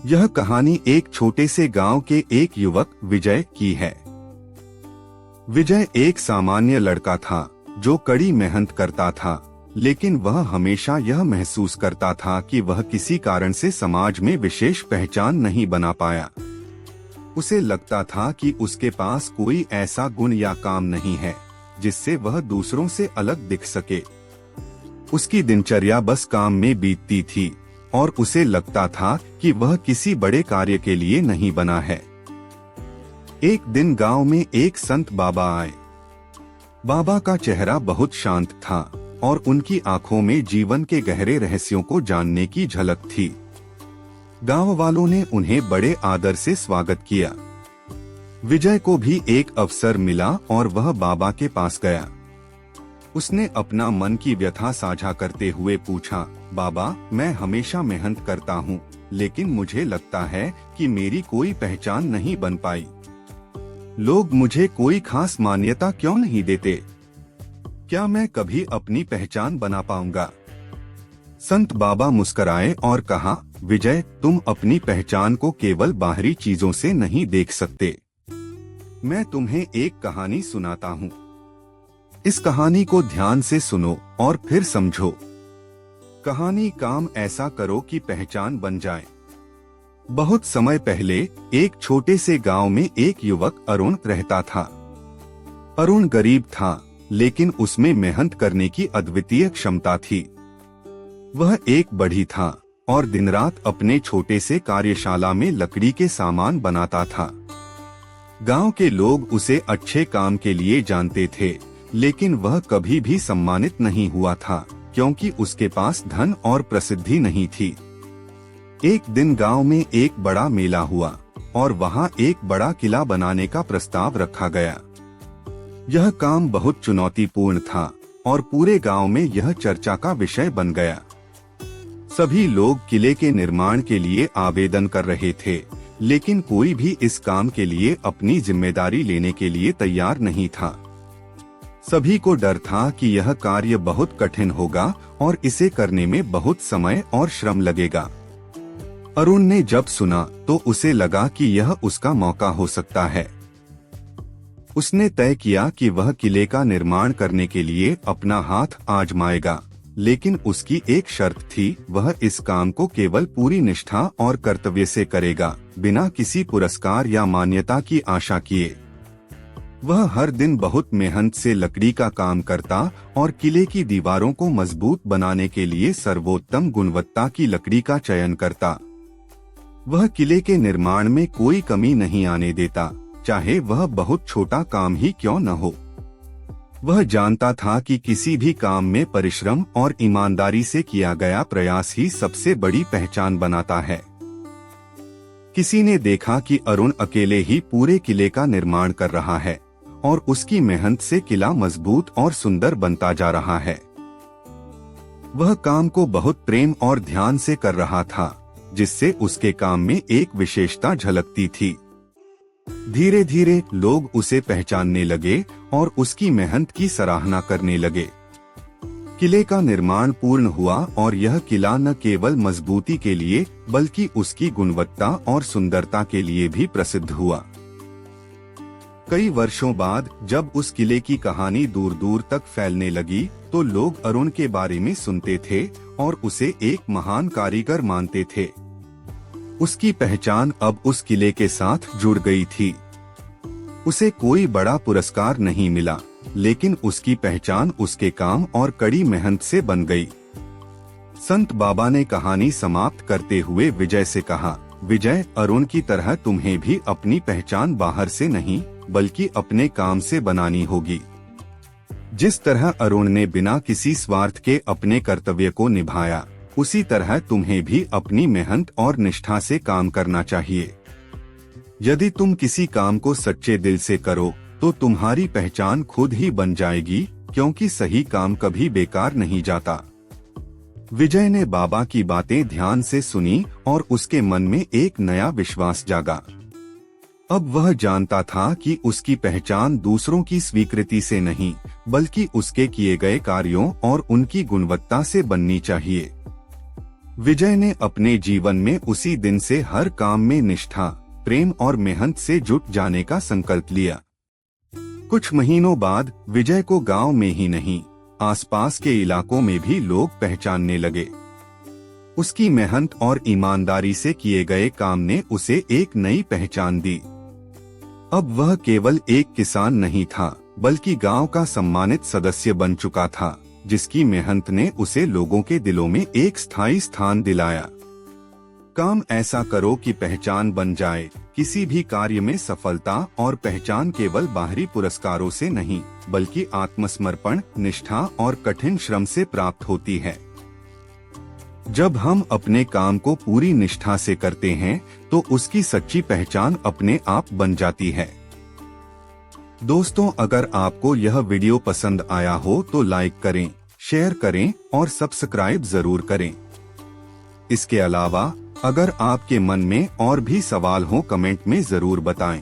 यह कहानी एक छोटे से गांव के एक युवक विजय की है। विजय एक सामान्य लड़का था जो कड़ी मेहनत करता था, लेकिन वह हमेशा यह महसूस करता था कि वह किसी कारण से समाज में विशेष पहचान नहीं बना पाया। उसे लगता था कि उसके पास कोई ऐसा गुण या काम नहीं है जिससे वह दूसरों से अलग दिख सके। उसकी दिनचर्या बस काम में बीतती थी और उसे लगता था कि वह किसी बड़े कार्य के लिए नहीं बना है। एक दिन गांव में एक संत बाबा आए। बाबा का चेहरा बहुत शांत था और उनकी आंखों में जीवन के गहरे रहस्यों को जानने की झलक थी। गांव वालों ने उन्हें बड़े आदर से स्वागत किया। विजय को भी एक अवसर मिला और वह बाबा के पास गया। उसने अपना मन की व्यथा साझा करते हुए पूछा, बाबा, मैं हमेशा मेहनत करता हूँ, लेकिन मुझे लगता है कि मेरी कोई पहचान नहीं बन पाई। लोग मुझे कोई खास मान्यता क्यों नहीं देते? क्या मैं कभी अपनी पहचान बना पाऊंगा? संत बाबा मुस्कुराए और कहा, विजय, तुम अपनी पहचान को केवल बाहरी चीजों से नहीं देख सकते। मैं तुम्हें एक कहानी सुनाता हूँ। इस कहानी को ध्यान से सुनो और फिर समझो। कहानी काम ऐसा करो कि पहचान बन जाए। बहुत समय पहले एक छोटे से गांव में एक युवक अरुण रहता था। अरुण गरीब था, लेकिन उसमें मेहनत करने की अद्वितीय क्षमता थी। वह एक बढ़ई था और दिन रात अपने छोटे से कार्यशाला में लकड़ी के सामान बनाता था। गांव के लोग उसे अच्छे काम के लिए जानते थे, लेकिन वह कभी भी सम्मानित नहीं हुआ था क्योंकि उसके पास धन और प्रसिद्धि नहीं थी। एक दिन गांव में एक बड़ा मेला हुआ और वहां एक बड़ा किला बनाने का प्रस्ताव रखा गया। यह काम बहुत चुनौतीपूर्ण था और पूरे गांव में यह चर्चा का विषय बन गया। सभी लोग किले के निर्माण के लिए आवेदन कर रहे थे, लेकिन कोई भी इस काम के लिए अपनी जिम्मेदारी लेने के लिए तैयार नहीं था। सभी को डर था कि यह कार्य बहुत कठिन होगा और इसे करने में बहुत समय और श्रम लगेगा। अरुण ने जब सुना तो उसे लगा कि यह उसका मौका हो सकता है। उसने तय किया कि वह किले का निर्माण करने के लिए अपना हाथ आजमाएगा, लेकिन उसकी एक शर्त थी, वह इस काम को केवल पूरी निष्ठा और कर्तव्य से करेगा, बिना किसी पुरस्कार या मान्यता की आशा किए। वह हर दिन बहुत मेहनत से लकड़ी का काम करता और किले की दीवारों को मजबूत बनाने के लिए सर्वोत्तम गुणवत्ता की लकड़ी का चयन करता। वह किले के निर्माण में कोई कमी नहीं आने देता, चाहे वह बहुत छोटा काम ही क्यों न हो। वह जानता था कि किसी भी काम में परिश्रम और ईमानदारी से किया गया प्रयास ही सबसे बड़ी पहचान बनाता है। किसी ने देखा कि अरुण अकेले ही पूरे किले का निर्माण कर रहा है और उसकी मेहनत से किला मजबूत और सुंदर बनता जा रहा है। वह काम को बहुत प्रेम और ध्यान से कर रहा था, जिससे उसके काम में एक विशेषता झलकती थी। धीरे धीरे लोग उसे पहचानने लगे और उसकी मेहनत की सराहना करने लगे। किले का निर्माण पूर्ण हुआ और यह किला न केवल मजबूती के लिए बल्कि उसकी गुणवत्ता और सुंदरता के लिए भी प्रसिद्ध हुआ। कई वर्षों बाद जब उस किले की कहानी दूर दूर तक फैलने लगी तो लोग अरुण के बारे में सुनते थे और उसे एक महान कारीगर मानते थे। उसकी पहचान अब उस किले के साथ जुड़ गई थी। उसे कोई बड़ा पुरस्कार नहीं मिला, लेकिन उसकी पहचान उसके काम और कड़ी मेहनत से बन गई। संत बाबा ने कहानी समाप्त करते हुए विजय से कहा, विजय, अरुण की तरह तुम्हें भी अपनी पहचान बाहर से नहीं बल्कि अपने काम से बनानी होगी। जिस तरह अरुण ने बिना किसी स्वार्थ के अपने कर्तव्य को निभाया, उसी तरह तुम्हें भी अपनी मेहनत और निष्ठा से काम करना चाहिए। यदि तुम किसी काम को सच्चे दिल से करो तो तुम्हारी पहचान खुद ही बन जाएगी, क्योंकि सही काम कभी बेकार नहीं जाता। विजय ने बाबा की बातें ध्यान से सुनी और उसके मन में एक नया विश्वास जागा। अब वह जानता था कि उसकी पहचान दूसरों की स्वीकृति से नहीं बल्कि उसके किए गए कार्यों और उनकी गुणवत्ता से बननी चाहिए। विजय ने अपने जीवन में उसी दिन से हर काम में निष्ठा, प्रेम और मेहनत से जुट जाने का संकल्प लिया। कुछ महीनों बाद विजय को गांव में ही नहीं, आसपास के इलाकों में भी लोग पहचानने लगे। उसकी मेहनत और ईमानदारी से किए गए काम ने उसे एक नई पहचान दी। अब वह केवल एक किसान नहीं था, बल्कि गांव का सम्मानित सदस्य बन चुका था, जिसकी मेहनत ने उसे लोगों के दिलों में एक स्थायी स्थान दिलाया। काम ऐसा करो कि पहचान बन जाए। किसी भी कार्य में सफलता और पहचान केवल बाहरी पुरस्कारों से नहीं, बल्कि आत्मसमर्पण, निष्ठा और कठिन श्रम से प्राप्त होती है। जब हम अपने काम को पूरी निष्ठा से करते हैं, तो उसकी सच्ची पहचान अपने आप बन जाती है। दोस्तों, अगर आपको यह वीडियो पसंद आया हो तो लाइक करें, शेयर करें और सब्सक्राइब जरूर करें। इसके अलावा अगर आपके मन में और भी सवाल हो, कमेंट में जरूर बताएं।